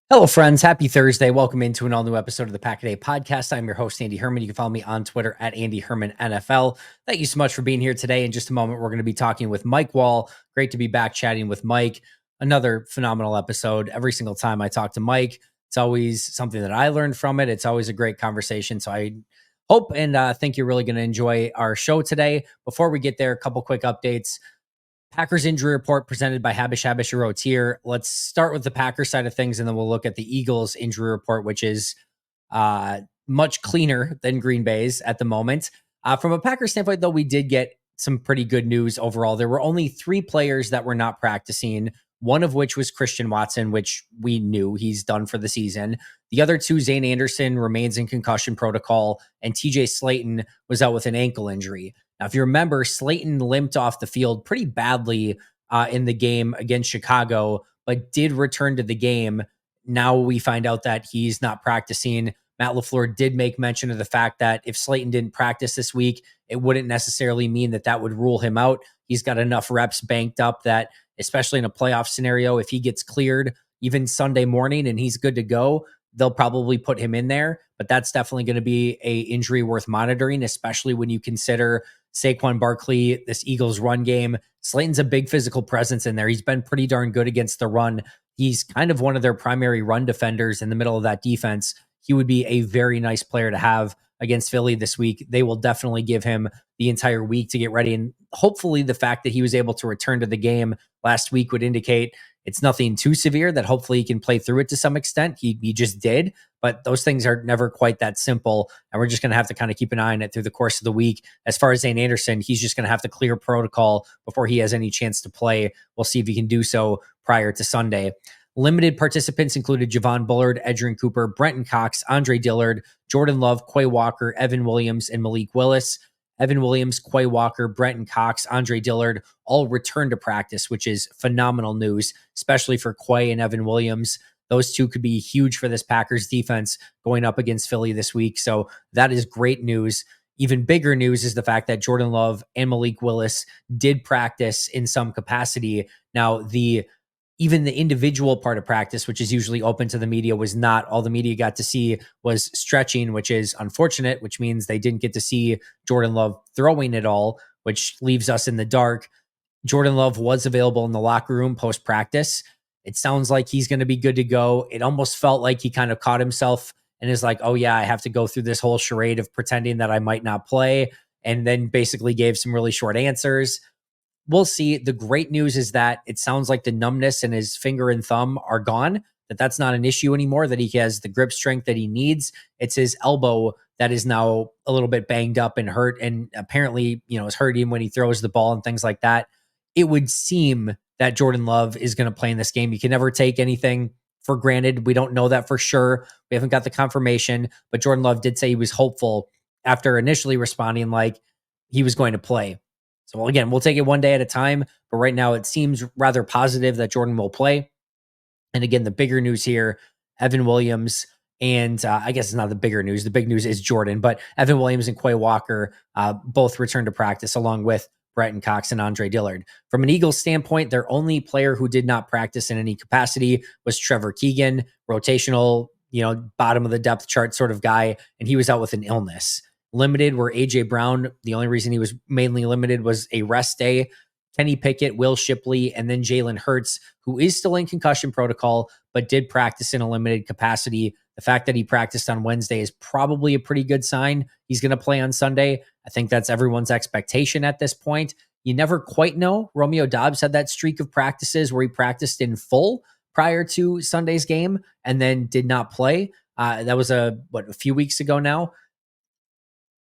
Hello, friends. Happy Thursday. Welcome into an all new episode of the Pack a Day podcast. I'm your host, Andy Herman. You can follow me on Twitter at Andy Herman NFL. Thank you so much for being here today. In just a moment, we're going to be talking with Mike Wahle. Great to be back chatting with Mike. Another phenomenal episode. Every single time I talk to Mike, it's always something that I learned from it. It's always a great conversation. So I hope and think you're really going to enjoy our show today. Before we get there, a couple quick updates. Packers injury report presented by Habish wrote here. Let's start with the Packers side of things, and then we'll look at the Eagles injury report, which is much cleaner than Green Bay's at the moment. From a Packers standpoint, though, we did get some pretty good news overall. There were only 3 players that were not practicing, one of which was Christian Watson, which we knew he's done for the season. The other 2, Zane Anderson, remains in concussion protocol, and TJ Slayton was out with an ankle injury. Now, if you remember, Slayton limped off the field pretty badly in the game against Chicago, but did return to the game. Now we find out that he's not practicing. Matt LaFleur did make mention of the fact that if Slayton didn't practice this week, it wouldn't necessarily mean that that would rule him out. He's got enough reps banked up that, especially in a playoff scenario, if he gets cleared even Sunday morning and he's good to go, they'll probably put him in there. But that's definitely going to be a injury worth monitoring, especially when you consider Saquon Barkley, this Eagles run game. Slayton's a big physical presence in there. He's been pretty darn good against the run. He's kind of one of their primary run defenders in the middle of that defense. He would be a very nice player to have against Philly this week. They will definitely give him the entire week to get ready. And hopefully the fact that he was able to return to the game last week would indicate it's nothing too severe, that hopefully he can play through it to some extent. He just did, but those things are never quite that simple. And we're just going to have to kind of keep an eye on it through the course of the week. As far as Zane Anderson, he's just going to have to clear protocol before he has any chance to play. We'll see if he can do so prior to Sunday. Limited participants included Javon Bullard, Edgerrin Cooper, Brenton Cox, Andre Dillard, Jordan Love, Quay Walker, Evan Williams, and Malik Willis. Evan Williams, Quay Walker, Brenton Cox, Andre Dillard all returned to practice, which is phenomenal news, especially for Quay and Evan Williams. Those 2 could be huge for this Packers defense going up against Philly this week. So that is great news. Even bigger news is the fact that Jordan Love and Malik Willis did practice in some capacity. Now, even the individual part of practice, which is usually open to the media, was not. All the media got to see was stretching, which is unfortunate, which means they didn't get to see Jordan Love throwing it all, which leaves us in the dark. Jordan Love was available in the locker room post-practice. It sounds like he's going to be good to go. It almost felt like he kind of caught himself and is like, oh yeah, I have to go through this whole charade of pretending that I might not play, and then basically gave some really short answers. We'll see. The great news is that it sounds like the numbness in his finger and thumb are gone, that's not an issue anymore, that he has the grip strength that he needs. It's his elbow that is now a little bit banged up and hurt, and apparently, is hurting when he throws the ball and things like that. It would seem that Jordan Love is going to play in this game. You can never take anything for granted. We don't know that for sure. We haven't got the confirmation, but Jordan Love did say he was hopeful after initially responding like he was going to play. So again, we'll take it one day at a time, but right now it seems rather positive that Jordan will play. And again, the bigger news here, Evan Williams, and I guess it's not the bigger news. The big news is Jordan, but Evan Williams and Quay Walker both returned to practice along with Brenton Cox and Andre Dillard. From an Eagles standpoint, their only player who did not practice in any capacity was Trevor Keegan, rotational, bottom of the depth chart sort of guy, and he was out with an illness. Limited were A.J. Brown. The only reason he was mainly limited was a rest day. Kenny Pickett, Will Shipley, and then Jalen Hurts, who is still in concussion protocol, but did practice in a limited capacity. The fact that he practiced on Wednesday is probably a pretty good sign. He's going to play on Sunday. I think that's everyone's expectation at this point. You never quite know. Romeo Doubs had that streak of practices where he practiced in full prior to Sunday's game and then did not play. That was a few weeks ago now.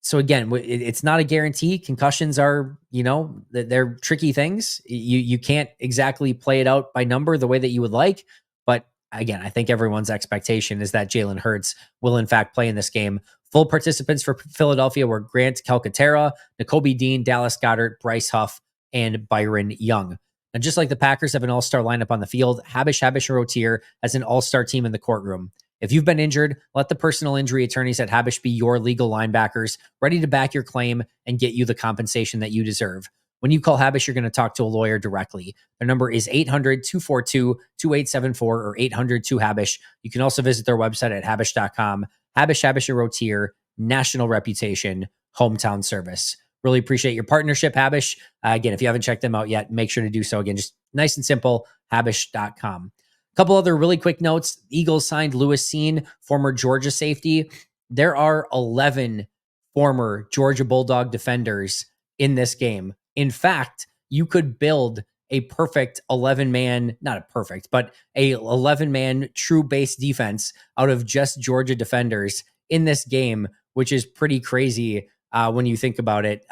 So again, it's not a guarantee. Concussions are, they're tricky things. You can't exactly play it out by number the way that you would like. But again, I think everyone's expectation is that Jalen Hurts will in fact play in this game. Full participants for Philadelphia were Grant Calcaterra, Nakobe Dean, Dallas Goedert, Bryce Huff, and Byron Young. And just like the Packers have an all-star lineup on the field, Habish wrote here as an all-star team in the courtroom. If you've been injured, let the personal injury attorneys at Habish be your legal linebackers, ready to back your claim and get you the compensation that you deserve. When you call Habish, you're going to talk to a lawyer directly. Their number is 800-242-2874 or 800-2HABISH. You can also visit their website at habish.com. Habish & Rotier, national reputation, hometown service. Really appreciate your partnership, Habish. Again, if you haven't checked them out yet, make sure to do so. Again, just nice and simple, habish.com. A couple other really quick notes. Eagles signed Lewis Cine, former Georgia safety. There are 11 former Georgia Bulldog defenders in this game. In fact, you could build a perfect 11-man, not a perfect, but a 11-man true base defense out of just Georgia defenders in this game, which is pretty crazy when you think about it.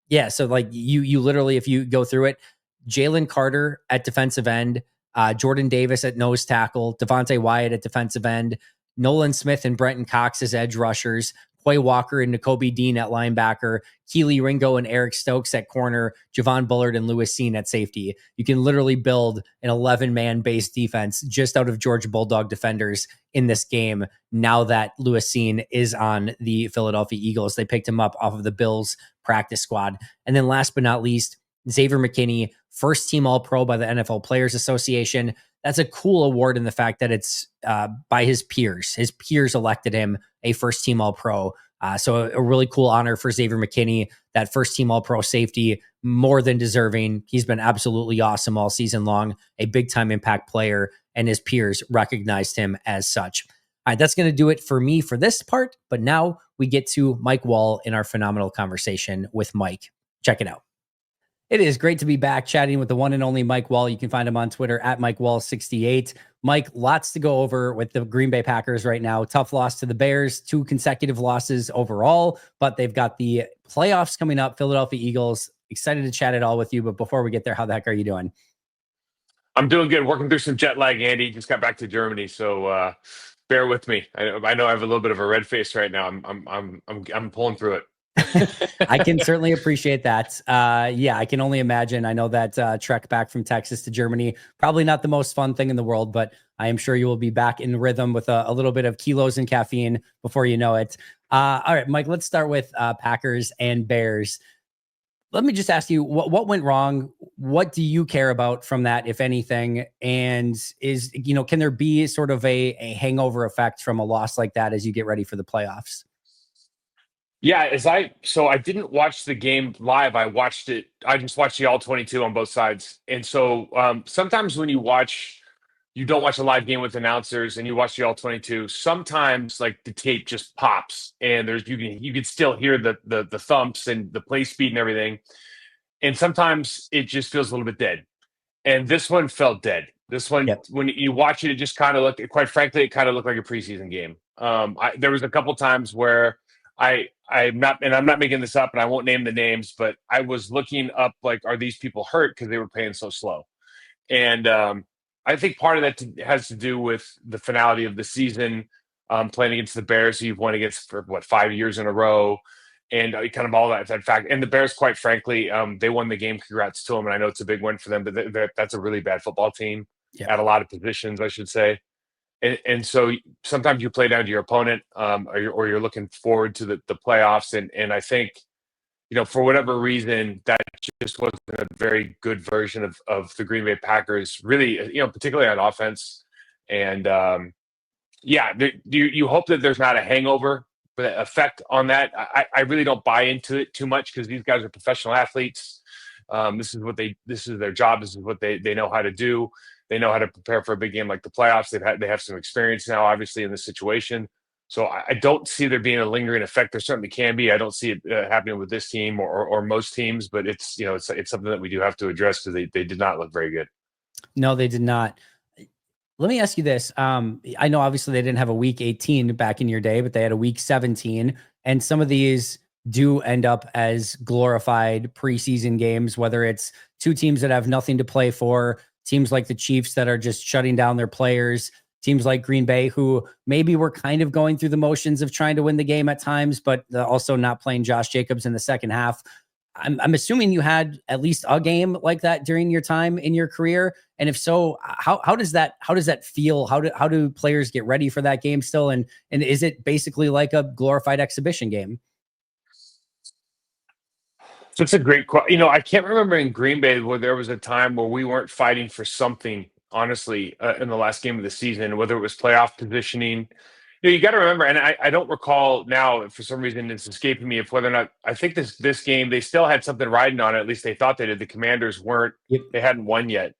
Yeah, so like you literally, if you go through it, Jalen Carter at defensive end, Jordan Davis at nose tackle, Devontae Wyatt at defensive end, Nolan Smith and Brenton Cox as edge rushers, Quay Walker and Nakobe Dean at linebacker, Keely Ringo and Eric Stokes at corner, Javon Bullard and Lewis Cine at safety. You can literally build an 11-man base defense just out of Georgia Bulldog defenders in this game now that Lewis Cine is on the Philadelphia Eagles. They picked him up off of the Bills practice squad. And then last but not least, Xavier McKinney, first team All-Pro by the NFL Players Association. That's a cool award in the fact that it's by his peers. His peers elected him a first team All-Pro. So a really cool honor for Xavier McKinney, that first team All-Pro safety, more than deserving. He's been absolutely awesome all season long, a big time impact player, and his peers recognized him as such. All right, that's going to do it for me for this part. But now we get to Mike Wahle in our phenomenal conversation with Mike. Check it out. It is great to be back chatting with the one and only Mike Wahle. You can find him on Twitter at MikeWahle68. Mike, lots to go over with the Green Bay Packers right now. Tough loss to the Bears, 2 consecutive losses overall, but they've got the playoffs coming up. Philadelphia Eagles. Excited to chat it all with you. But before we get there, how the heck are you doing? I'm doing good. Working through some jet lag, Andy. Just got back to Germany, so bear with me. I know I have a little bit of a red face right now. I'm pulling through it. I can certainly appreciate that. Yeah, I can only imagine. I know that trek back from Texas to Germany, probably not the most fun thing in the world, but I am sure you will be back in rhythm with a little bit of kilos and caffeine before you know it. All right, Mike, let's start with Packers and Bears. Let me just ask you, what went wrong? What do you care about from that, if anything? And can there be sort of a hangover effect from a loss like that as you get ready for the playoffs? Yeah, I didn't watch the game live. I just watched the all 22 on both sides. And so sometimes when you don't watch a live game with announcers and you watch the all 22, sometimes like the tape just pops and you can still hear the thumps and the play speed and everything. And sometimes it just feels a little bit dead. And this one felt dead. This one, Yep. when you watch it, it just kind of looked, quite frankly, it kind of looked like a preseason game. There was a couple times where I'm not making this up, and I won't name the names, but I was looking up like, are these people hurt because they were playing so slow? And I think part of that has to do with the finality of the season, playing against the Bears, who you've won against for 5 years in a row, and kind of all that fact. And the Bears, quite frankly, they won the game. Congrats to them, and I know it's a big win for them, but that's a really bad football team Yep. at a lot of positions, I should say. And so sometimes you play down to your opponent, or you're looking forward to the playoffs. And I think, for whatever reason, that just wasn't a very good version of the Green Bay Packers, really, particularly on offense. And you hope that there's not a hangover effect on that. I really don't buy into it too much because these guys are professional athletes. This is their job. This is what they know how to do. They know how to prepare for a big game like the playoffs. They have some experience now, obviously, in this situation. So I don't see there being a lingering effect. There certainly can be. I don't see it happening with this team or most teams, but it's something that we do have to address because they did not look very good. No, they did not. Let me ask you this. I know obviously they didn't have a week 18 back in your day, but they had a week 17. And some of these do end up as glorified preseason games, whether it's two teams that have nothing to play for, teams like the Chiefs that are just shutting down their players, teams like Green Bay, who maybe were kind of going through the motions of trying to win the game at times, but also not playing Josh Jacobs in the second half. I'm assuming you had at least a game like that during your time in your career. And if so, how does that feel? How do players get ready for that game still? And is it basically like a glorified exhibition game? So it's a great question. I can't remember in Green Bay where there was a time where we weren't fighting for something, honestly, in the last game of the season, whether it was playoff positioning. You got to remember, and I don't recall now, for some reason, it's escaping me, of whether or not I think this game, they still had something riding on it. At least they thought they did. The Commanders weren't, Yep. they hadn't won yet.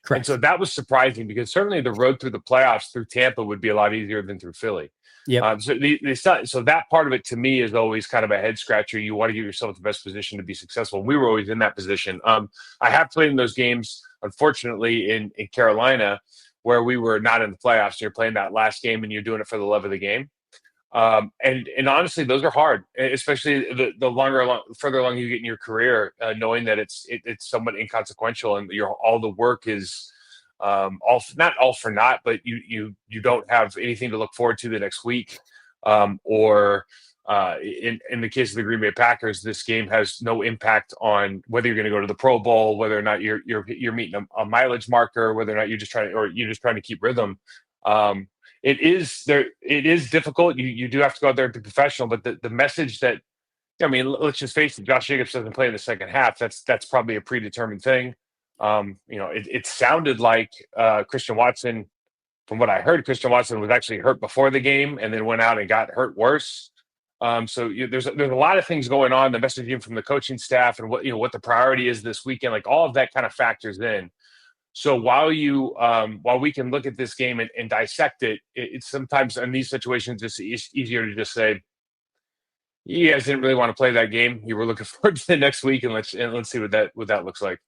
And so Correct. that was surprising because certainly the road through the playoffs through Tampa would be a lot easier than through Philly. Yep. So that part of it to me is always kind of a head scratcher. You want to give yourself the best position to be successful. We were always in that position. I have played in those games, unfortunately, in Carolina, where we were not in the playoffs. You're playing that last game and you're doing it for the love of the game. And honestly, those are hard, especially further along you get in your career, knowing that it's somewhat inconsequential and all the work is not all for naught, but you don't have anything to look forward to the next week. Or in the case of the Green Bay Packers, this game has no impact on whether you're going to go to the Pro Bowl, whether or not you're meeting a mileage marker, whether or not you're just trying to keep rhythm. It is difficult. You do have to go out there and be professional, but the message that, I mean, let's just face it, Josh Jacobs doesn't play in the second half. That's probably a predetermined thing. It sounded like Christian Watson, from what I heard, Christian Watson was actually hurt before the game and then went out and got hurt worse. There's a lot of things going on. The messaging from the coaching staff and what the priority is this weekend, like all of that kind of factors in. So while we can look at this game and dissect it, it's sometimes in these situations it's easier to just say, you guys didn't really want to play that game. You were looking forward to the next week, and let's see what that looks like.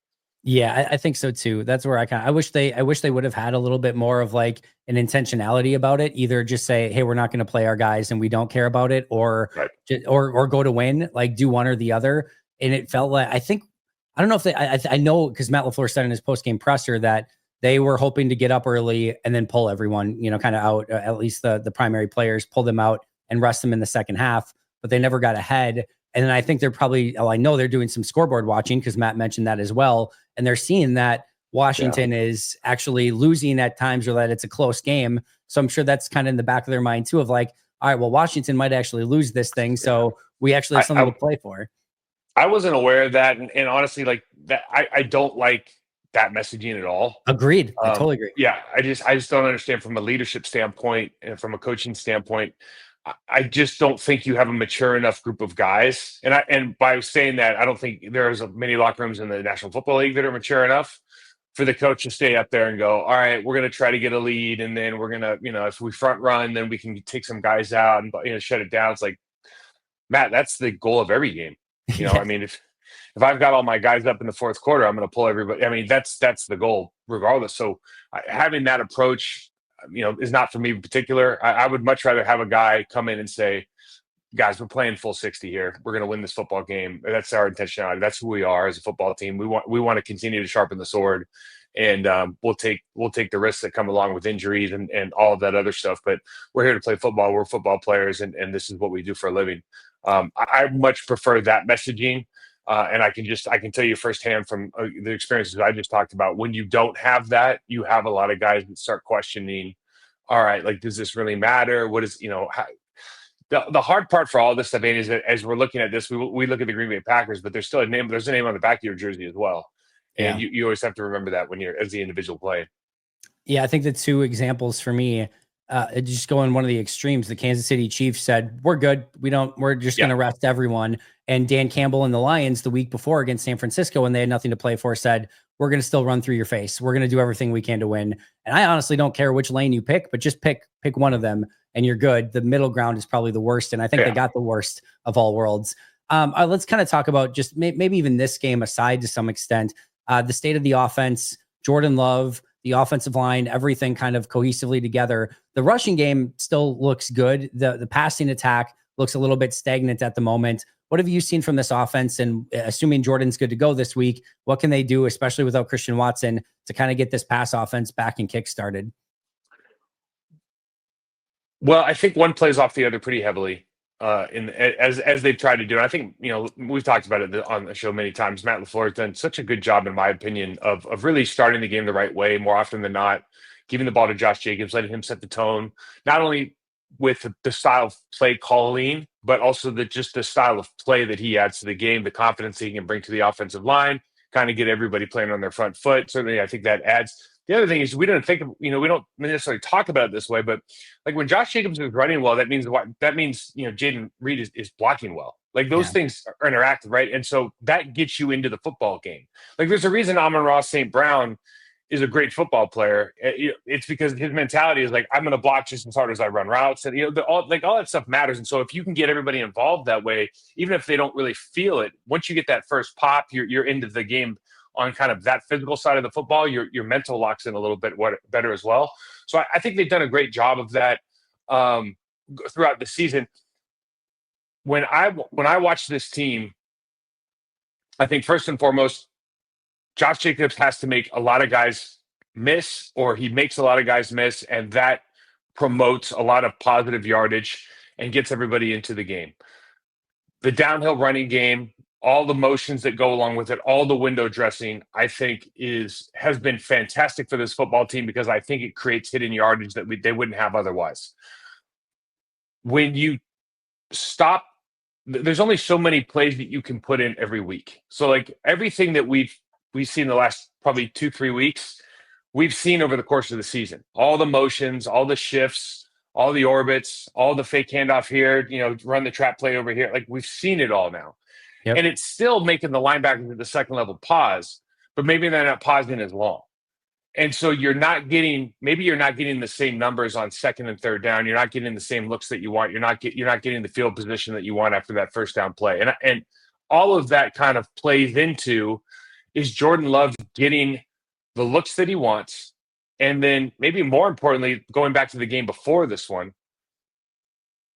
Yeah, I think so too. That's where I wish they would have had a little bit more of like an intentionality about it. Either just say, hey, we're not going to play our guys and we don't care about it, or Right. or go to win, like do one or the other. And it felt like, I don't know if I know, because Matt LaFleur said in his post game presser that they were hoping to get up early and then pull everyone, kind of out, at least the primary players, pull them out and rest them in the second half, but they never got ahead. And then I think I know they're doing some scoreboard watching, because Matt mentioned that as well. And they're seeing that Washington is actually losing at times, or that it's a close game. So I'm sure that's kind of in the back of their mind too, of like, all right, well, Washington might actually lose this thing. So we actually have something to play for. I wasn't aware of that. And honestly, like that, I don't like that messaging at all. Agreed. I totally agree. Yeah. I just don't understand from a leadership standpoint and from a coaching standpoint. I just don't think you have a mature enough group of guys. And by saying that, I don't think there's many locker rooms in the National Football League that are mature enough for the coach to stay up there and go, all right, we're going to try to get a lead. And then we're going to, if we front run, then we can take some guys out and, shut it down. It's like, Matt, that's the goal of every game. I mean, if I've got all my guys up in the fourth quarter, I'm going to pull everybody. I mean, that's the goal regardless. So having that approach, is not for me in particular. I would much rather have a guy come in and say, guys, we're playing full 60 here. We're going to win this football game. That's our intentionality. That's who we are as a football team. We want to continue to sharpen the sword, and we'll take the risks that come along with injuries and all of that other stuff. But we're here to play football. We're football players, and this is what we do for a living. I much prefer that messaging. And I can tell you firsthand from the experiences I just talked about, when you don't have that, you have a lot of guys that start questioning, all right, like, does this really matter? What is, the hard part for all this stuff, Andy, is that as we're looking at this, we look at the Green Bay Packers, but there's a name on the back of your jersey as well. And you always have to remember that when you're as the individual playing. Yeah, I think the two examples for me, just going one of the extremes, the Kansas City Chiefs said, we're good. We're just going to rest everyone. And Dan Campbell and the Lions the week before against San Francisco, when they had nothing to play for, said, we're going to still run through your face. We're going to do everything we can to win. And I honestly don't care which lane you pick, but just pick one of them and you're good. The middle ground is probably the worst. And I think they got the worst of all worlds. Let's kind of talk about just maybe even this game aside to some extent, the state of the offense, Jordan Love, the offensive line, everything kind of cohesively together. The rushing game still looks good. The passing attack looks a little bit stagnant at the moment. What have you seen from this offense? And assuming Jordan's good to go this week, what can they do, especially without Christian Watson, to kind of get this pass offense back and kick started? Well, I think one plays off the other pretty heavily. As they've tried to do. And I think, we've talked about it on the show many times. Matt LaFleur has done such a good job, in my opinion, of really starting the game the right way more often than not, giving the ball to Josh Jacobs, letting him set the tone, not only with the style of play calling, but also just the style of play that he adds to the game, the confidence he can bring to the offensive line, kind of get everybody playing on their front foot. Certainly, I think that adds. The other thing is we don't think of, we don't necessarily talk about it this way, but like when Josh Jacobs is running well, that means Jaden Reed is blocking well. Like those Yeah. things are interactive, right? And so that gets you into the football game. Like there's a reason Amon-Ra St. Brown is a great football player. It's because his mentality is like, I'm going to block just as hard as I run routes, and all that stuff matters. And so if you can get everybody involved that way, even if they don't really feel it, once you get that first pop, you're into the game on kind of that physical side of the football. Your mental locks in a little bit better as well. So I think they've done a great job of that throughout the season. When I watch this team, I think first and foremost, Josh Jacobs has to make a lot of guys miss, or he makes a lot of guys miss, and that promotes a lot of positive yardage and gets everybody into the game. The downhill running game, all the motions that go along with it, all the window dressing, I think has been fantastic for this football team because I think it creates hidden yardage that they wouldn't have otherwise. When you stop, there's only so many plays that you can put in every week. So like everything that we've seen the last probably 2-3 weeks, we've seen over the course of the season. All the motions, all the shifts, all the orbits, all the fake handoff here, run the trap play over here. Like we've seen it all now. Yep. And it's still making the linebackers at the second level pause, but maybe they're not pausing as long. And so you're not getting the same numbers on second and third down. You're not getting the same looks that you want. You're not getting the field position that you want after that first down play. And all of that kind of plays into, is Jordan Love getting the looks that he wants? And then maybe more importantly, going back to the game before this one,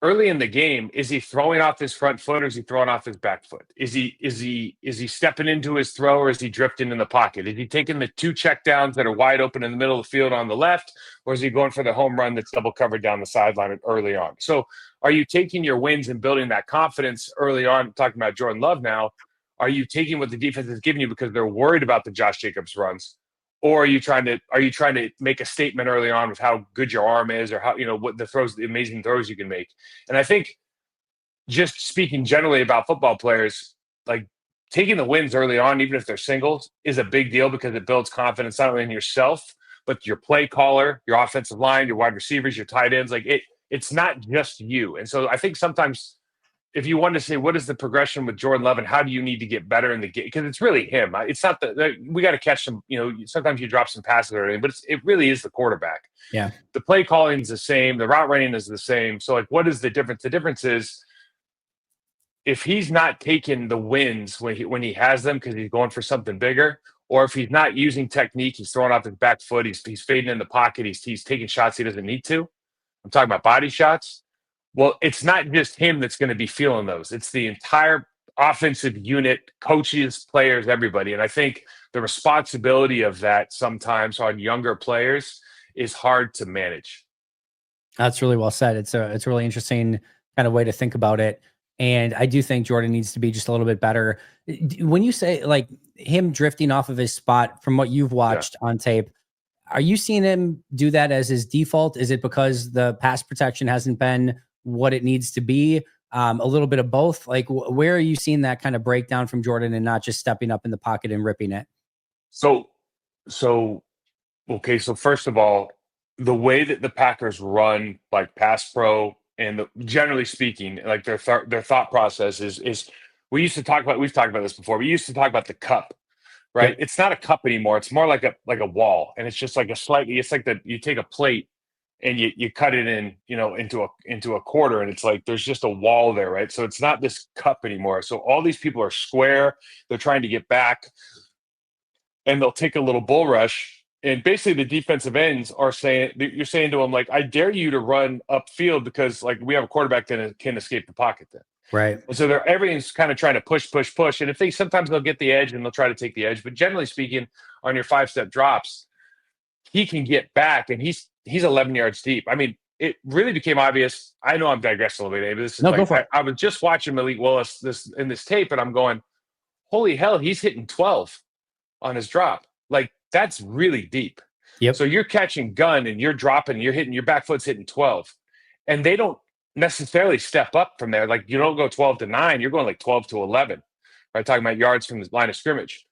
early in the game, is he throwing off his front foot or is he throwing off his back foot? Is he stepping into his throw or is he drifting in the pocket? Is he taking the 2 checkdowns that are wide open in the middle of the field on the left, or is he going for the home run that's double covered down the sideline early on? So are you taking your wins and building that confidence early on? Talking about Jordan Love now, are you taking what the defense is giving you because they're worried about the Josh Jacobs runs? Or are you trying to make a statement early on with how good your arm is, or how, what the amazing throws you can make? And I think, just speaking generally about football players, like taking the wins early on, even if they're singles, is a big deal because it builds confidence not only in yourself, but your play caller, your offensive line, your wide receivers, your tight ends. Like it's not just you. And so I think sometimes, if you want to say what is the progression with Jordan Love and how do you need to get better in the game, because it's really him. It's not we got to catch some. Sometimes you drop some passes or anything, but it really is the quarterback. Yeah. The play calling is the same. The route running is the same. So like, what is the difference? The difference is if he's not taking the wins when he has them because he's going for something bigger, or if he's not using technique, he's throwing off his back foot, he's fading in the pocket, he's taking shots he doesn't need to. I'm talking about body shots. Well, it's not just him that's going to be feeling those. It's the entire offensive unit, coaches, players, everybody. And I think the responsibility of that sometimes on younger players is hard to manage. That's really well said. It's a really interesting kind of way to think about it. And I do think Jordan needs to be just a little bit better. When you say like him drifting off of his spot, from what you've watched on tape, are you seeing him do that as his default? Is it because the pass protection hasn't been what it needs to be? A little bit of both. Like where are you seeing that kind of breakdown from Jordan and not just stepping up in the pocket and ripping it? So first of all, the way that the Packers run like pass pro and generally speaking, like their thought process is we've talked about this before. We used to talk about the cup, right? Yep. It's not a cup anymore. It's more like a wall, and it's just like it's like you take a plate and you cut it in, into a quarter, and it's like there's just a wall there, right? So it's not this cup anymore. So all these people are square. They're trying to get back, and they'll take a little bull rush. And basically, the defensive ends are you're saying to them, like, I dare you to run upfield because, like, we have a quarterback that can escape the pocket then. Right. And so everything's kind of trying to push. And if sometimes they'll get the edge and they'll try to take the edge. But generally speaking, on your 5-step drops, he can get back, and he's 11 yards deep. I mean, it really became obvious. I know I'm digressing a little bit, but this is go for it. I was just watching Malik Willis in this tape, and I'm going, holy hell, he's hitting 12 on his drop. Like, that's really deep. Yep. So you're catching gun and you're dropping, you're hitting, your back foot's hitting 12. and they don't necessarily step up from there. Like you don't go 12-9, you're going like 12-11, right? Talking about yards from the line of scrimmage.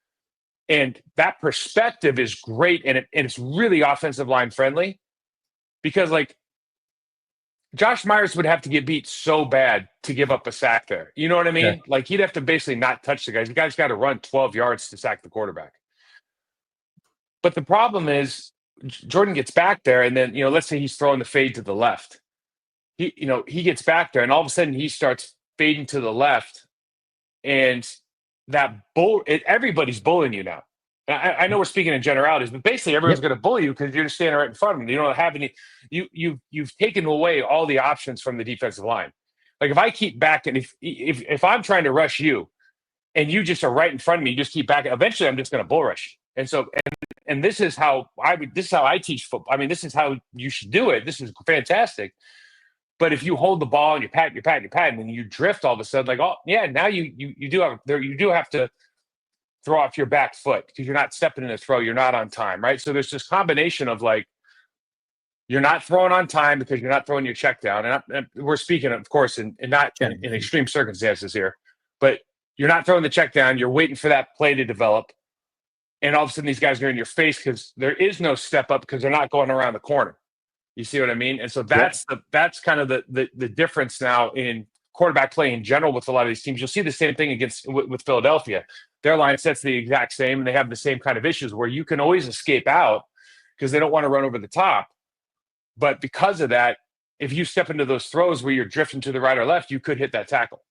And that perspective is great, and it's really offensive line friendly because like Josh Myers would have to get beat so bad to give up a sack there. You know what I mean? Yeah. Like he'd have to basically not touch the guys. The guy's got to run 12 yards to sack the quarterback. But the problem is Jordan gets back there, and then let's say he's throwing the fade to the left. He gets back there, and all of a sudden he starts fading to the left, and everybody's bullying you now. I know we're speaking in generalities, but basically everyone's going to bully you because you're just standing right in front of them. You don't have any. You've taken away all the options from the defensive line. Like if I keep back, and if I'm trying to rush you, and you just are right in front of me, you just keep back. Eventually, I'm just going to bull rush you. And so, and this is how I teach football. I mean, this is how you should do it. This is fantastic. But if you hold the ball and you pat, and then you drift all of a sudden, like, oh yeah, now you do have to throw off your back foot because you're not stepping in a throw, you're not on time, right? So there's this combination of like you're not throwing on time because you're not throwing your check down, and we're speaking, of course, in extreme circumstances here, but you're not throwing the check down. You're waiting for that play to develop, and all of a sudden these guys are in your face because there is no step up because they're not going around the corner. You see what I mean? And so that's kind of the difference now in quarterback play in general with a lot of these teams. You'll see the same thing with Philadelphia. Their line set's the exact same, and they have the same kind of issues where you can always escape out because they don't want to run over the top. But because of that, if you step into those throws where you're drifting to the right or left, you could hit that tackle.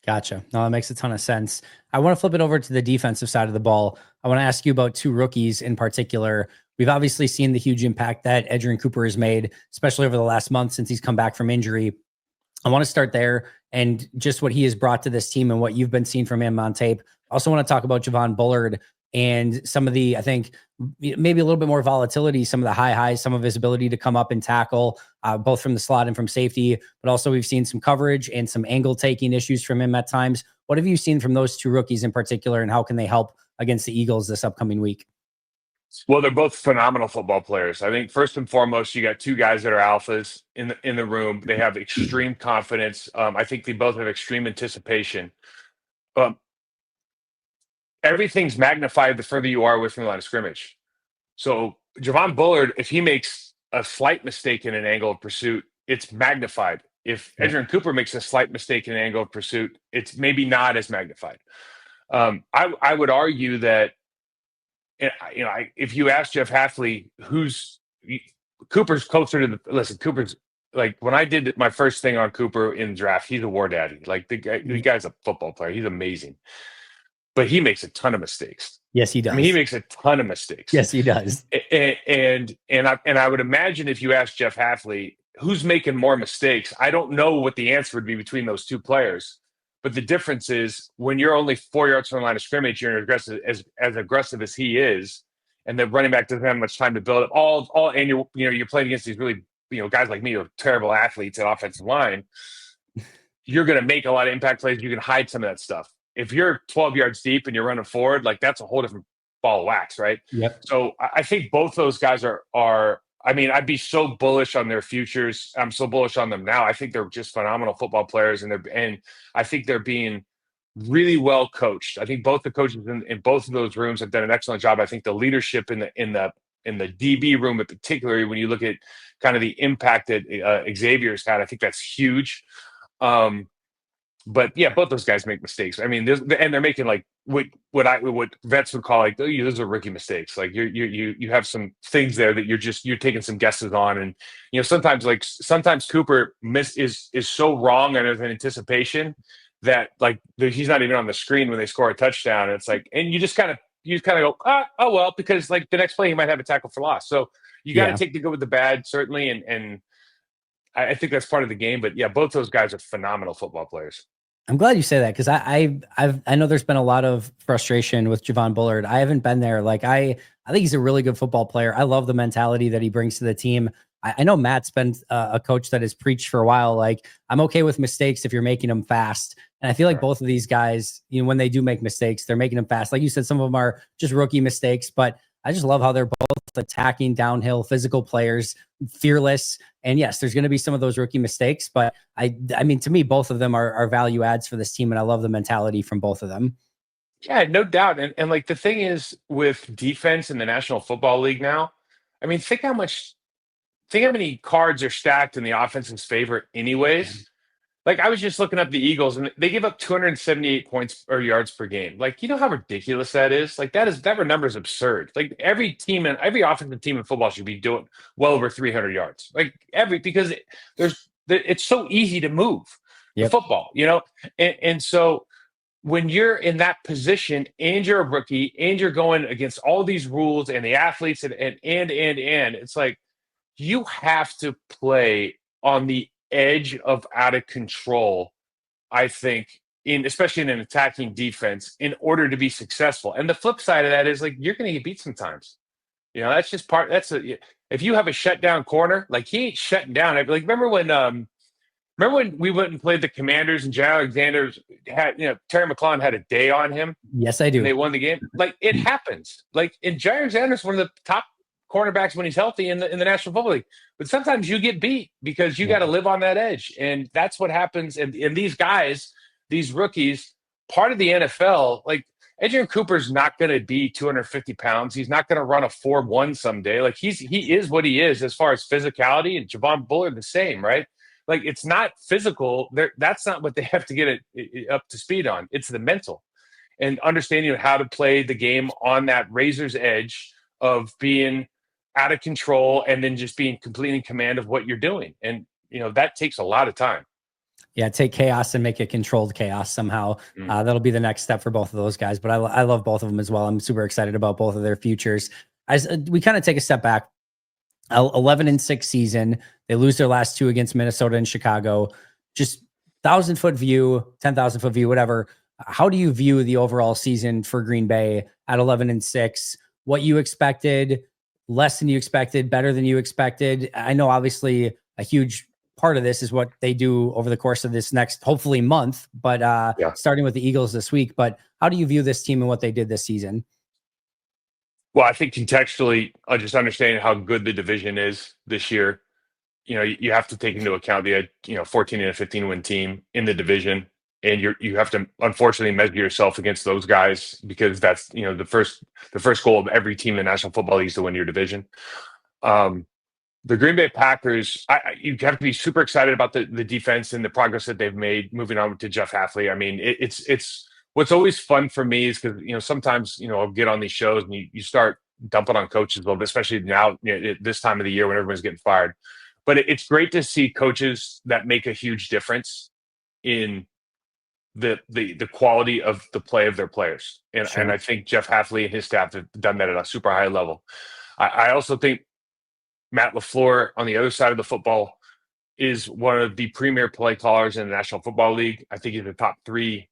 Gotcha. No, that makes a ton of sense. I want to flip it over to the defensive side of the ball. I want to ask you about two rookies in particular. We've obviously seen the huge impact that Edgerrin Cooper has made, especially over the last month since he's come back from injury. I want to start there and just what he has brought to this team and what you've been seeing from him on tape. I also want to talk about Javon Bullard and some of the, I think, maybe a little bit more volatility, some of the high highs, some of his ability to come up and tackle, both from the slot and from safety. But also we've seen some coverage and some angle taking issues from him at times. What have you seen from those two rookies in particular, and how can they help against the Eagles this upcoming week? Well, they're both phenomenal football players. I think first and foremost, you got two guys that are alphas in the room. They have extreme confidence. I think they both have extreme anticipation. Everything's magnified the further you are away from the line of scrimmage. So Javon Bullard, if he makes a slight mistake in an angle of pursuit, it's magnified. If Edgerrin Cooper makes a slight mistake in an angle of pursuit, it's maybe not as magnified. I would argue that, if you ask Jeff Hafley, Cooper's closer to Cooper's like when I did my first thing on Cooper in the draft, he's a war daddy. Like the guy's a football player. He's amazing. But he makes a ton of mistakes. Yes, he does. I mean, he makes a ton of mistakes. Yes, he does. And I would imagine if you ask Jeff Hafley who's making more mistakes, I don't know what the answer would be between those two players. But the difference is when you're only 4 yards from the line of scrimmage, you're as aggressive as he is, and the running back doesn't have much time to build up. And you're playing against these really guys like me who are terrible athletes at offensive line. You're going to make a lot of impact plays. You can hide some of that stuff. If you're 12 yards deep and you're running forward, like that's a whole different ball of wax, right? Yep. So I think both those guys are. I mean, I'd be so bullish on their futures. I'm so bullish on them now. I think they're just phenomenal football players, and I think they're being really well coached. I think both the coaches in both of those rooms have done an excellent job. I think the leadership in the DB room, in particular, when you look at kind of the impact that Xavier's had, I think that's huge. But yeah, both those guys make mistakes. I mean, they're making like what vets would call like those are rookie mistakes. Like you have some things there that you're taking some guesses on, and sometimes Cooper is so wrong and there's an anticipation that like he's not even on the screen when they score a touchdown. And it's like, and you just kind of go, oh well, because like the next play he might have a tackle for loss. So you got to take the good with the bad, certainly, and I think that's part of the game. But yeah, both those guys are phenomenal football players. I'm glad you say that because I know there's been a lot of frustration with Javon Bullard. I haven't been there. Like I think he's a really good football player. I love the mentality that he brings to the team. I know Matt's been a coach that has preached for a while. Like I'm okay with mistakes if you're making them fast. And I feel like both of these guys, when they do make mistakes, they're making them fast. Like you said, some of them are just rookie mistakes, but I just love how they're both attacking, downhill, physical players, fearless. And yes, there's going to be some of those rookie mistakes, but I mean, to me, both of them are value adds for this team, and I love the mentality from both of them. Yeah, no doubt. And like the thing is with defense in the National Football League now, I mean, think how many cards are stacked in the offense's favor anyways. Like I was just looking up the Eagles and they give up 278 points or yards per game. Like, you know how ridiculous that is? Like that number is absurd. Like every offensive team in football should be doing well over 300 yards. Like because it's so easy to move the football, you know? And so when you're in that position and you're a rookie and you're going against all these rules and the athletes and it's like you have to play on the edge of out of control, I think, especially in an attacking defense, in order to be successful. And the flip side of that is like you're going to get beat sometimes. You know, that's just if you have a shutdown corner, like he ain't shutting down. Like remember when we went and played the Commanders and Jay Alexander had, Terry McLaurin had a day on him. Yes, I do. And they won the game. Like it happens. Like and Jay Alexander's one of the top cornerbacks when he's healthy in the National Football League. But sometimes you get beat because you got to live on that edge. And that's what happens. And these guys, these rookies, part of the NFL, like Adrian Cooper's not going to be 250 pounds. He's not going to run a 4.1 someday. Like he is what he is as far as physicality, and Javon Bullard the same, right? Like it's not physical. That's not what they have to get it up to speed on. It's the mental and understanding how to play the game on that razor's edge of being out of control and then just being completely in command of what you're doing. And, that takes a lot of time. Yeah, take chaos and make it controlled chaos somehow. That'll be the next step for both of those guys. But I love both of them as well. I'm super excited about both of their futures. As we kind of take a step back, 11-6 season, they lose their last two against Minnesota and Chicago. Just 1,000-foot view, 10,000-foot view, whatever. How do you view the overall season for Green Bay at 11-6? What you expected, less than you expected, better than you expected? I know obviously a huge part of this is what they do over the course of this next, hopefully, month, but starting with the Eagles this week. But how do you view this team and what they did this season? Well, I think contextually, just understanding how good the division is this year, you have to take into account the 14 and a 15 win team in the division. And you have to unfortunately measure yourself against those guys because that's the first goal of every team in the National Football League is to win your division. The Green Bay Packers, you have to be super excited about the defense and the progress that they've made moving on to Jeff Hafley. I mean, it's what's always fun for me is because sometimes I'll get on these shows and you start dumping on coaches a little bit, especially now this time of the year when everyone's getting fired. But it's great to see coaches that make a huge difference in the quality of the play of their players. And I think Jeff Hafley and his staff have done that at a super high level. I also think Matt LaFleur on the other side of the football is one of the premier play callers in the National Football League. I think he's a top three,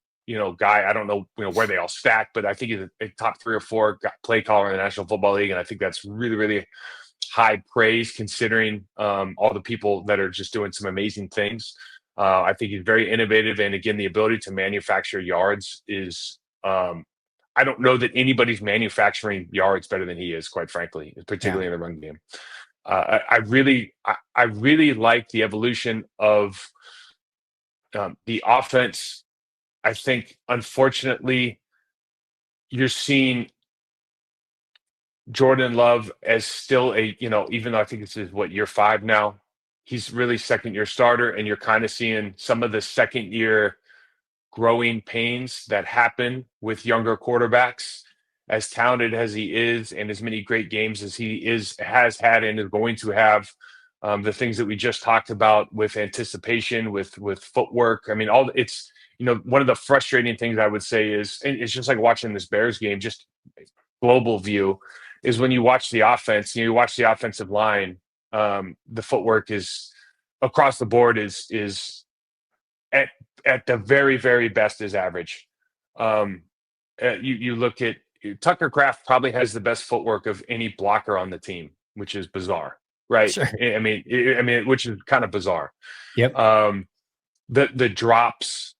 guy. I don't know, where they all stack, but I think he's a top 3 or 4 play caller in the National Football League. And I think that's really, really high praise considering all the people that are just doing some amazing things. I think he's very innovative. And again, the ability to manufacture yards is, I don't know that anybody's manufacturing yards better than he is, quite frankly, particularly in the run game. I really like the evolution of the offense. I think, unfortunately, you're seeing Jordan Love as still even though I think this is year 5 now, he's really second-year starter, and you're kind of seeing some of the second-year growing pains that happen with younger quarterbacks. As talented as he is, and as many great games as he has had, and is going to have, the things that we just talked about with anticipation, with footwork. I mean, it's one of the frustrating things I would say is, and it's just like watching this Bears game, just global view, is when you watch the offense, you watch the offensive line, the footwork is across the board is at the very, very best is average. You look at Tucker Kraft probably has the best footwork of any blocker on the team, which is bizarre, right? Sure. I mean, which is kind of bizarre. Yep. The drops,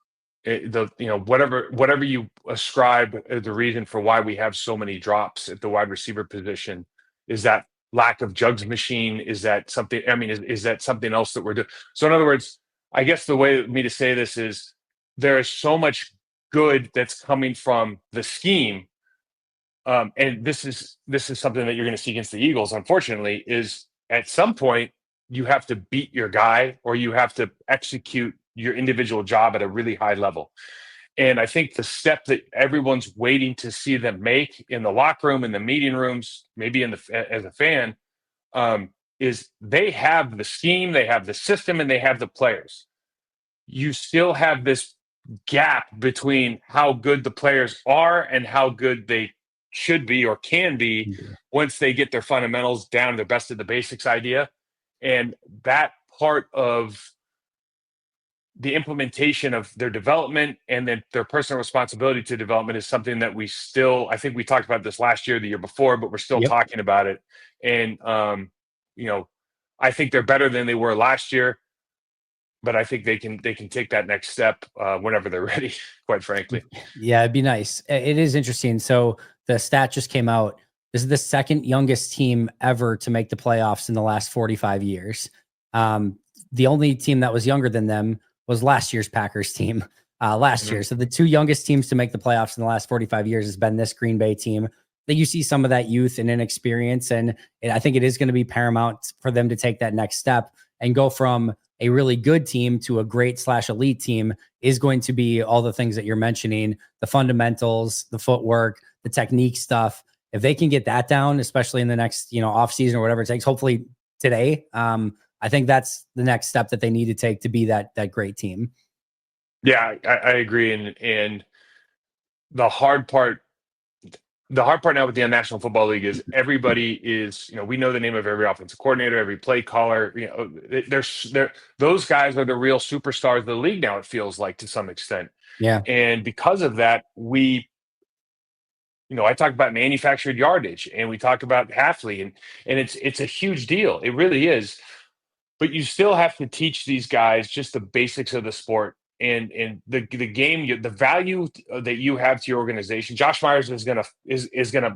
whatever you ascribe the reason for why we have so many drops at the wide receiver position is that lack of jugs machine? Is that something? I mean, is that something else that we're doing? So in other words, I guess the way me to say this is there is so much good that's coming from the scheme, and this is something that you're going to see against the Eagles. Unfortunately, is at some point you have to beat your guy or you have to execute your individual job at a really high level. And I think the step that everyone's waiting to see them make in the locker room, in the meeting rooms, maybe in the as a fan, is they have the scheme, they have the system, and they have the players. You still have this gap between how good the players are and how good they should be or can be once they get their fundamentals down, their best of the basics idea. And that part of the implementation of their development and then their personal responsibility to development is something that we still, I think we talked about this last year, the year before, but we're still Yep. talking about it. And, you know, I think they're better than they were last year, but I think they can take that next step whenever they're ready, quite frankly. Yeah, it'd be nice. It is interesting. So the stat just came out. This is the second youngest team ever to make the playoffs in the last 45 years. The only team that was younger than them was last year's Packers team last year. So the two youngest teams to make the playoffs in the last 45 years has been this Green Bay team. That you see some of that youth and inexperience, and I think it is going to be paramount for them to take that next step and go from a really good team to a great / elite team is going to be all the things that you're mentioning, the fundamentals, the footwork, the technique stuff. If they can get that down, especially in the next, off season or whatever it takes, hopefully today, I think that's the next step that they need to take to be that great team. Yeah, I agree. And the hard part now with the National Football League is everybody is, we know the name of every offensive coordinator, every play caller. Those guys are the real superstars of the league now, it feels like, to some extent. Yeah. And because of that, I talk about manufactured yardage and we talk about Halfley, and it's a huge deal. It really is. But you still have to teach these guys just the basics of the sport and the game, the value that you have to your organization. Josh Myers is gonna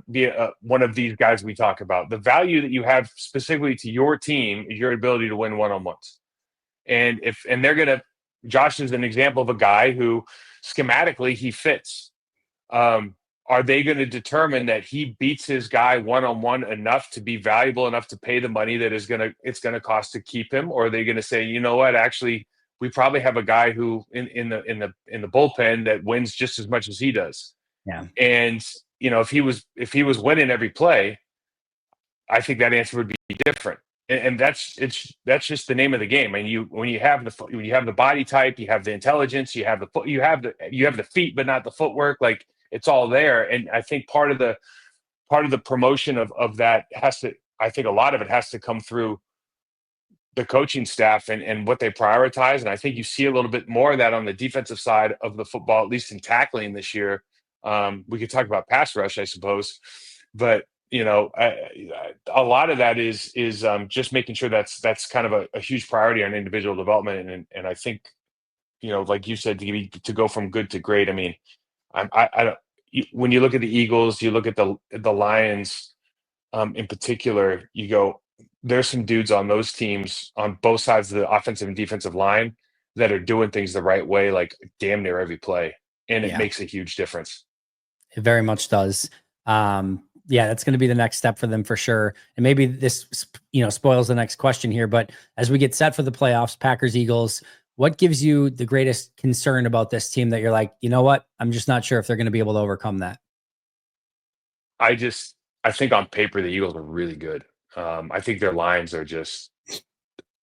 be one of these guys we talk about. The value that you have specifically to your team is your ability to win one-on-ones. And Josh is an example of a guy who schematically he fits. Are they going to determine that he beats his guy one-on-one enough to be valuable enough to pay the money that it's going to cost to keep him? Or are they going to say, you know what, actually, we probably have a guy who in the bullpen that wins just as much as he does. Yeah. And, if he was winning every play, I think that answer would be different. And that's just the name of the game. And when you have the body type, you have the intelligence, you have the feet, but not the footwork. Like, it's all there. And I think part of the promotion of that I think a lot of it has to come through the coaching staff and what they prioritize. And I think you see a little bit more of that on the defensive side of the football, at least in tackling this year. We could talk about pass rush, I suppose, but a lot of that is just making sure that's kind of a huge priority on individual development. And I think, like you said, to go from good to great. I mean, I don't. When you look at the Eagles, you look at the Lions, in particular, you go, there's some dudes on those teams on both sides of the offensive and defensive line that are doing things the right way, like damn near every play, and it makes a huge difference. It very much does. Yeah, that's going to be the next step for them for sure. And maybe this, spoils the next question here, but as we get set for the playoffs, Packers, Eagles, what gives you the greatest concern about this team that you're like, you know what, I'm just not sure if they're going to be able to overcome that? I think on paper, the Eagles are really good. I think their lines are just,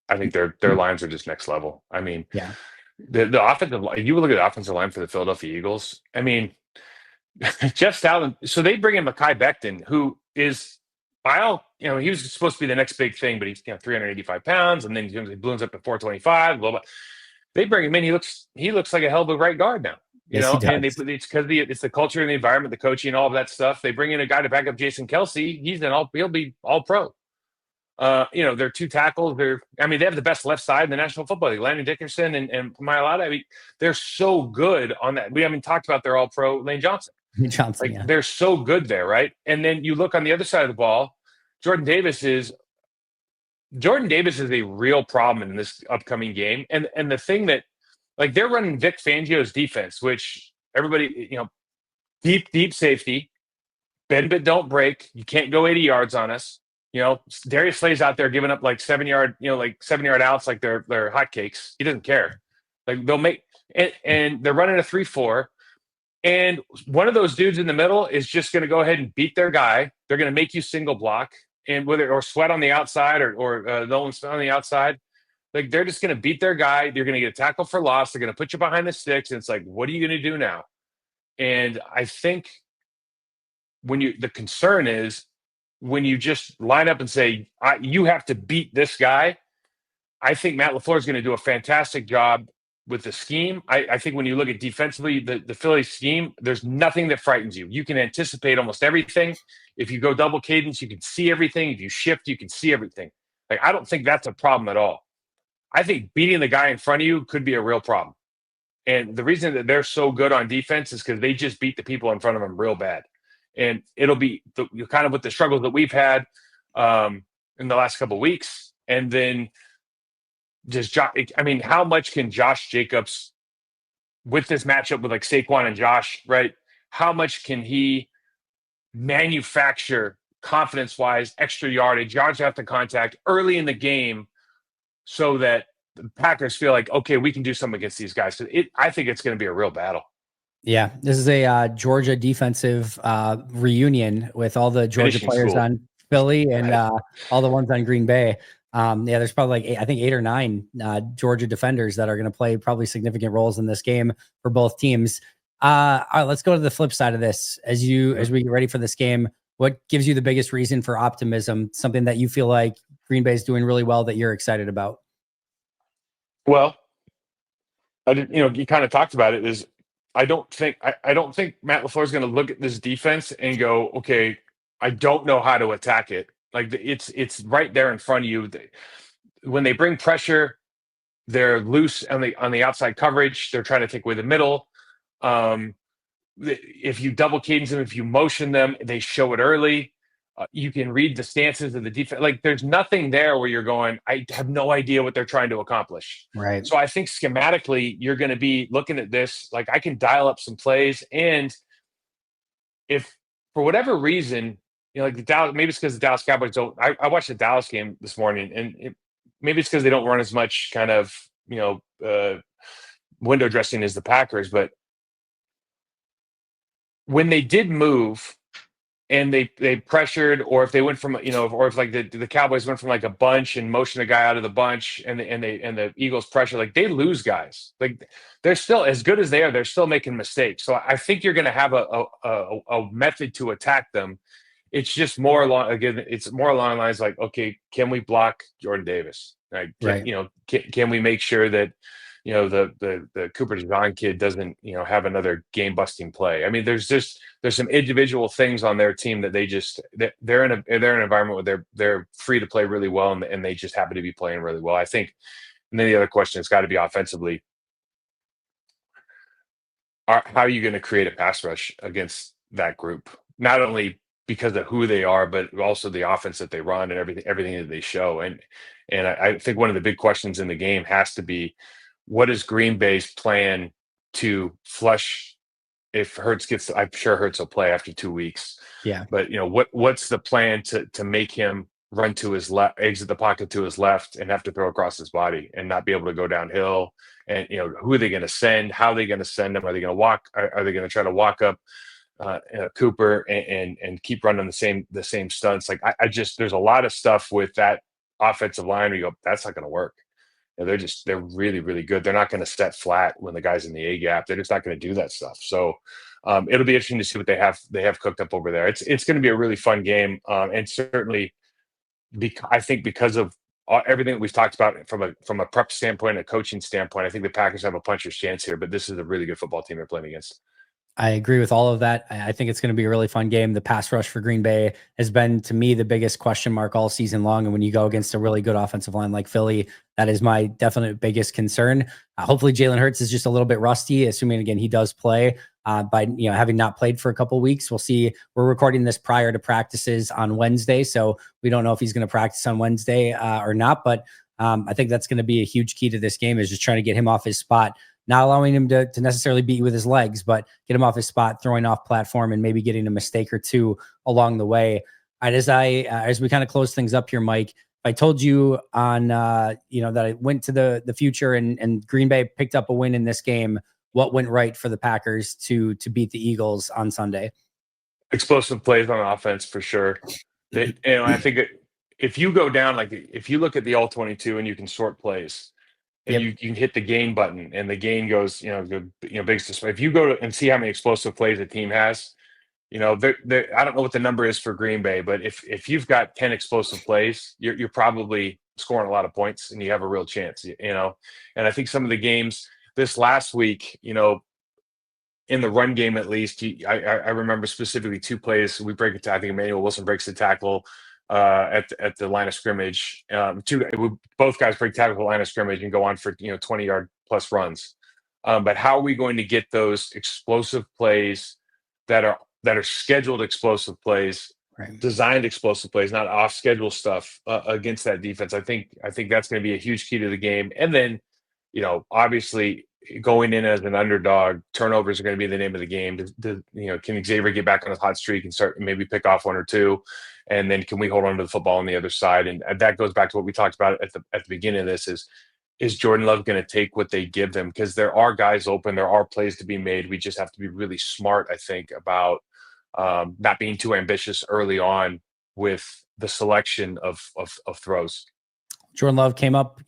their lines are just next level. I mean, yeah, the offensive line, you look at the offensive line for the Philadelphia Eagles. I mean, Jeff Stalin. So they bring in Mekhi Becton, who is, he was supposed to be the next big thing, but he's 385 pounds, and then he balloons up to 425. Blah blah. They bring him in. He looks like a hell of a right guard now. Yes, he does. And it's because it's the culture and the environment, the coaching, all of that stuff. They bring in a guy to back up Jason Kelsey. He'll be all pro. They're two tackles. They have the best left side in the National Football League. Landon Dickerson and Mailata. I mean, they're so good on that. We haven't talked about their all pro Lane Johnson. Johnson, They're so good there, right? And then you look on the other side of the ball, Jordan Davis is a real problem in this upcoming game. And the thing that, like, they're running Vic Fangio's defense, which everybody, deep safety, bend but don't break. You can't go 80 yards on us. Darius Slay's out there giving up like 7 yard, like 7 yard outs, like they're hotcakes. He doesn't care. Like they'll make and they're running a 3-4. And one of those dudes in the middle is just going to go ahead and beat their guy. They're going to make you single block, and or sweat on the outside or Nolan Sweat on the outside. Like they're just going to beat their guy. You're going to get a tackle for loss. They're going to put you behind the sticks, and it's like, what are you going to do now? And I think the concern is when you just line up and say you have to beat this guy. I think Matt LaFleur is going to do a fantastic job with the scheme. I think when you look at defensively, the Phillies scheme, there's nothing that frightens you. You can anticipate almost everything. If you go double cadence, you can see everything. If you shift, you can see everything. Like, I don't think that's a problem at all. I think beating the guy in front of you could be a real problem. And the reason that they're so good on defense is because they just beat the people in front of them real bad. And it'll be kind of with the struggles that we've had in the last couple of weeks. And then how much can Josh Jacobs, with this matchup with like Saquon and Josh, right? How much can he manufacture confidence-wise, extra yardage, yards after contact early in the game so that the Packers feel like, okay, we can do something against these guys? So I think it's going to be a real battle. Yeah, this is a Georgia defensive reunion with all the Georgia players on Philly and all the ones on Green Bay. There's probably like 8 or 9 Georgia defenders that are going to play probably significant roles in this game for both teams. All right, let's go to the flip side of this. As we get ready for this game, what gives you the biggest reason for optimism? Something that you feel like Green Bay is doing really well that you're excited about? Well, you kind of talked about it. Is I don't think Matt LaFleur is going to look at this defense and go, okay, I don't know how to attack it. Like it's right there in front of you. When they bring pressure, they're loose on the outside coverage. They're trying to take away the middle. If you double cadence them, if you motion them, they show it early. You can read the stances of the defense. Like there's nothing there where you're going, I have no idea what they're trying to accomplish. Right. So I think schematically, you're going to be looking at this, like I can dial up some plays. And if for whatever reason, like the Dallas, maybe it's because the Dallas Cowboys don't. I watched the Dallas game this morning, and maybe it's because they don't run as much kind of window dressing as the Packers. But when they did move and they pressured, or if they went from or if like the Cowboys went from like a bunch and motioned a guy out of the bunch, and the Eagles pressure, like they lose guys. Like they're still as good as they are. They're still making mistakes. So I think you're going to have a method to attack them. It's just more along the lines like, okay, can we block Jordan Davis? Right. Can we make sure that, the Cooper DeJean kid doesn't, have another game busting play? I mean, there's some individual things on their team that they're in an environment where they're free to play really well, and they just happen to be playing really well, I think. And then the other question has got to be offensively. How are you going to create a pass rush against that group? Not only because of who they are, but also the offense that they run and everything that they show. And I think one of the big questions in the game has to be, what is Green Bay's plan to flush if Hurts gets? I'm sure Hurts will play after 2 weeks. Yeah. But what's the plan to make him run to his left, exit the pocket to his left, and have to throw across his body and not be able to go downhill? And who are they going to send? How are they going to send them? Are they going to walk? Are they going to try to walk up Cooper and keep running the same stunts? Like there's a lot of stuff with that offensive line where you go, that's not going to work. They're really, really good. They're not going to set flat when the guy's in the A gap. They're just not going to do that stuff. So it'll be interesting to see what they have cooked up over there. It's going to be a really fun game, and certainly, I think because of everything that we've talked about from a prep standpoint, a coaching standpoint, I think the Packers have a puncher's chance here. But this is a really good football team they're playing against. I agree with all of that. I think it's going to be a really fun game. The pass rush for Green Bay has been, to me, the biggest question mark all season long. And when you go against a really good offensive line like Philly, that is my definite biggest concern. Hopefully Jalen Hurts is just a little bit rusty, assuming, again, he does play. by having not played for a couple weeks. We'll see. We're recording this prior to practices on Wednesday, so we don't know if he's going to practice on Wednesday or not. But I think that's going to be a huge key to this game, is just trying to get him off his spot, not allowing him to necessarily beat you with his legs, but get him off his spot, throwing off platform, and maybe getting a mistake or two along the way. All right, as we kind of close things up here, Mike, if I told you on that I went to the future and Green Bay picked up a win in this game, what went right for the Packers to beat the Eagles on Sunday? Explosive plays on offense for sure. I think if you go down, like if you look at the all 22 and you can sort plays, and you can hit the gain button and the gain goes, biggest display. If you go and see how many explosive plays a team has, I don't know what the number is for Green Bay, but if you've got 10 explosive plays, you're probably scoring a lot of points and you have a real chance, And I think some of the games this last week, in the run game, at least, I remember specifically two plays. We break it. I think Emmanuel Wilson breaks the tackle at the line of scrimmage. Both guys break tackle at the line of scrimmage and go on for 20-yard plus runs. But how are we going to get those explosive plays that are scheduled explosive plays, right, designed explosive plays, not off schedule stuff against that defense? I think that's going to be a huge key to the game. And then, obviously, going in as an underdog, turnovers are going to be the name of the game. Can Xavier get back on his hot streak and start maybe pick off one or two? And then can we hold on to the football on the other side? And that goes back to what we talked about at the beginning of this is Jordan Love going to take what they give them? Because there are guys open. There are plays to be made. We just have to be really smart, I think, about not being too ambitious early on with the selection of throws. Jordan Love came up,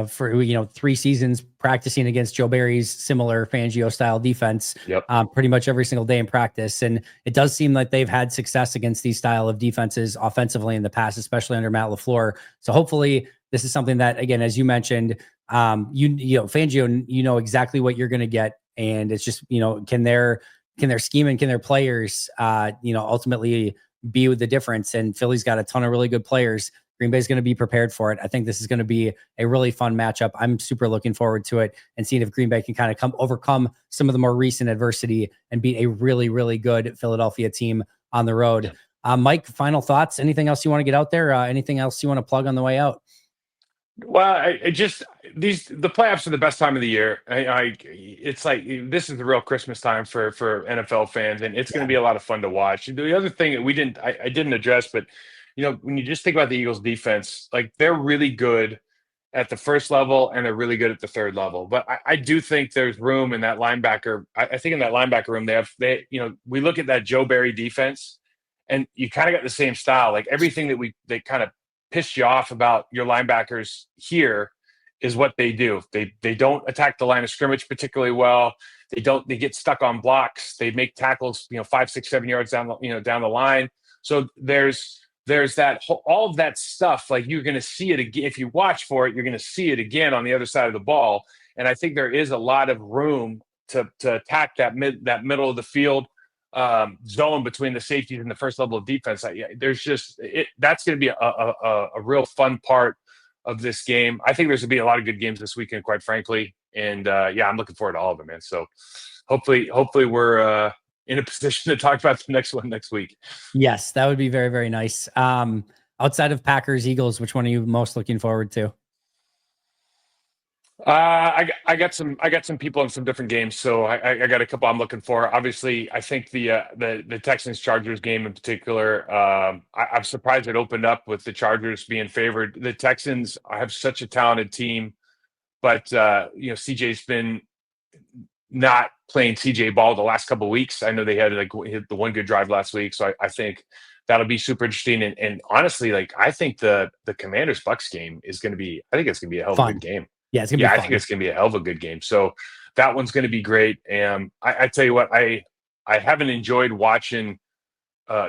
for 3 seasons practicing against Joe Barry's similar Fangio style defense, pretty much every single day in practice. And it does seem like they've had success against these style of defenses offensively in the past, especially under Matt LaFleur. So hopefully this is something that, again, as you mentioned, Fangio, exactly what you're going to get. And it's just, can their scheme and can their players, ultimately be the difference? And Philly's got a ton of really good players. Green Bay is going to be prepared for it. I think this is going to be a really fun matchup. I'm super looking forward to it and seeing if Green Bay can kind of overcome some of the more recent adversity and beat a really, really good Philadelphia team on the road. Mike, final thoughts? Anything else you want to get out there? Anything else you want to plug on the way out? Well, the playoffs are the best time of the year. It's like this is the real Christmas time for NFL fans, and it's going to be a lot of fun to watch. The other thing that I didn't address, but when you just think about the Eagles defense, like they're really good at the first level and they're really good at the third level. But I do think there's room in that linebacker. I think in that linebacker room, we look at that Joe Barry defense and you kind of got the same style. Like everything that they kind of pissed you off about your linebackers here is what they do. They don't attack the line of scrimmage particularly well. They get stuck on blocks. They make tackles, 5, 6, 7 yards down the line. So there's that all of that stuff. Like you're going to see it again. If you watch for it, you're going to see it again on the other side of the ball. And I think there is a lot of room to attack that middle of the field zone between the safeties and the first level of defense. That's going to be a real fun part of this game. I think there's going to be a lot of good games this weekend, quite frankly. And I'm looking forward to all of them, man. So hopefully we're in a position to talk about the next one next week. Yes, that would be very, very nice. Outside of Packers, Eagles, which one are you most looking forward to? I got some people in some different games, so I got a couple I'm looking for. Obviously, I think the Texans Chargers game in particular. I'm surprised it opened up with the Chargers being favored. The Texans have such a talented team, but CJ's been not playing CJ ball the last couple of weeks. I know they had hit the one good drive last week, so I think that'll be super interesting. And honestly, I think the Commanders Bucks game is going to be. I think it's going to be a hell of a good game. Yeah, it's gonna be fun. I think it's gonna be a hell of a good game. So that one's gonna be great. And I tell you what, I haven't enjoyed watching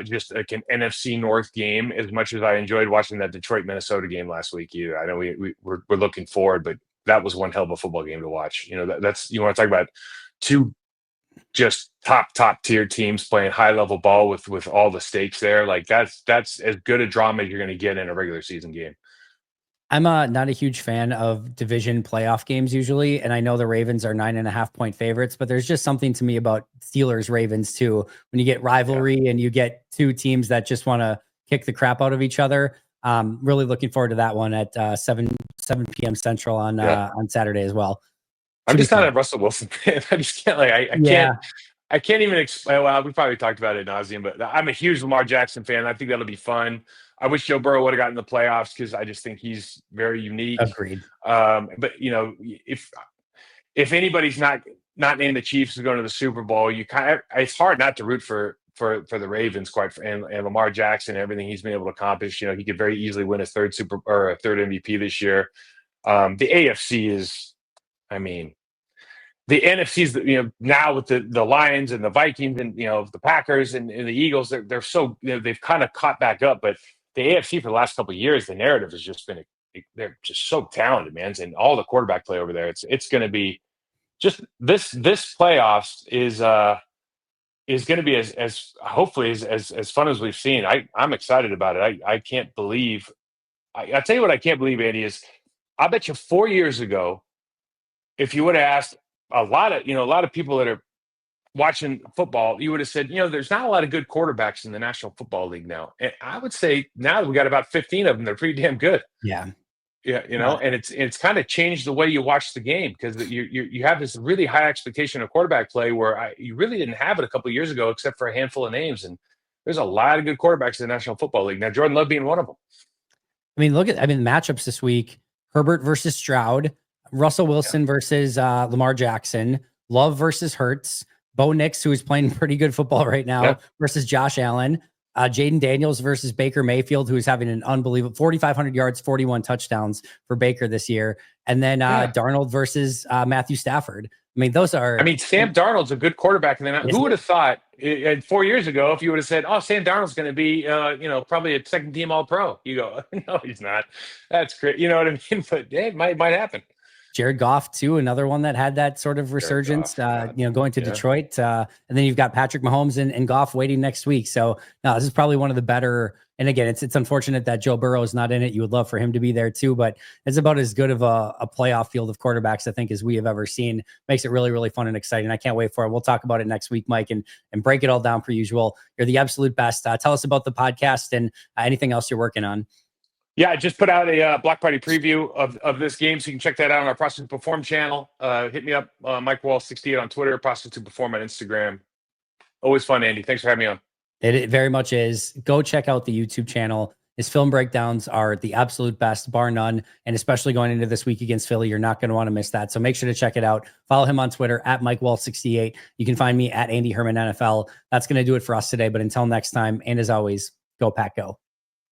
just like an NFC North game as much as I enjoyed watching that Detroit Minnesota game last week either. I know we're looking forward, but that was one hell of a football game to watch. That's you want to talk about two just top tier teams playing high level ball with all the stakes there. Like that's as good a drama as you're gonna get in a regular season game. I'm not a huge fan of division playoff games usually, and I know the Ravens are 9.5 point favorites, but there's just something to me about Steelers Ravens too. When you get Yeah. rivalry and you get two teams that just want to kick the crap out of each other, really looking forward to that one at 7 p.m. Central Yeah. on Saturday as well. I'm Should be just not fun. a Russell Wilson fan. I just can't like Yeah, I can't even explain. Well, we probably talked about it ad nauseum, but I'm a huge Lamar Jackson fan. I think that'll be fun. I wish Joe Burrow would have gotten the playoffs because I just think he's very unique. agreed. But if anybody's not named the Chiefs is going to the Super Bowl, you kind of it's hard not to root for the Ravens, and Lamar Jackson, everything he's been able to accomplish. He could very easily win a third MVP this year. The AFC is, I mean, the NFC's now with the Lions and the Vikings and the Packers and the Eagles, they're so they've kind of caught back up, but the AFC for the last couple of years, the narrative has just been they're just so talented, man, and all the quarterback play over there. It's going to be just this playoffs is going to be as hopefully as fun as we've seen. I'm excited about it. I can't believe. I tell you what I can't believe, Andy, is I bet you 4 years ago, if you would have asked a lot of people that are watching football, you would have said, there's not a lot of good quarterbacks in the National Football League now. And I would say now that we got about 15 of them, they're pretty damn good. Yeah. Yeah, and it's kind of changed the way you watch the game because you have this really high expectation of quarterback play where you really didn't have it a couple of years ago, except for a handful of names. And there's a lot of good quarterbacks in the National Football League now. Jordan Love being one of them. I mean, matchups this week: Herbert versus Stroud, Russell Wilson versus Lamar Jackson, Love versus Hurts, Bo Nix, who is playing pretty good football right now, Yeah. versus Josh Allen, Jaden Daniels versus Baker Mayfield, who is having an unbelievable 4,500 yards, 41 touchdowns for Baker this year, and then Darnold versus Matthew Stafford. I mean, those are. I mean, Sam Darnold's a good quarterback, and then who would have thought 4 years ago if you would have said, "Oh, Sam Darnold's going to be, probably a second team All Pro"? You go, "No, he's not." That's great. You know what I mean? But it might happen. Jared Goff too, another one that had that sort of resurgence, going to Detroit. And then you've got Patrick Mahomes and Goff waiting next week. So no, this is probably one of the better. And again, it's unfortunate that Joe Burrow is not in it. You would love for him to be there too, but it's about as good of a playoff field of quarterbacks, I think, as we have ever seen. Makes it really, really fun and exciting. I can't wait for it. We'll talk about it next week, Mike, and break it all down per usual. You're the absolute best. Tell us about the podcast and anything else you're working on. Yeah, I just put out a block party preview of this game, so you can check that out on our Process to Perform channel. Hit me up, Mike Wall 68 on Twitter, Process to Perform on Instagram. Always fun, Andy. Thanks for having me on. It very much is. Go check out the YouTube channel. His film breakdowns are the absolute best, bar none. And especially going into this week against Philly, you're not going to want to miss that. So make sure to check it out. Follow him on Twitter at MikeWall68. You can find me at Andy Herman NFL. That's going to do it for us today. But until next time, and as always, go Pack Go.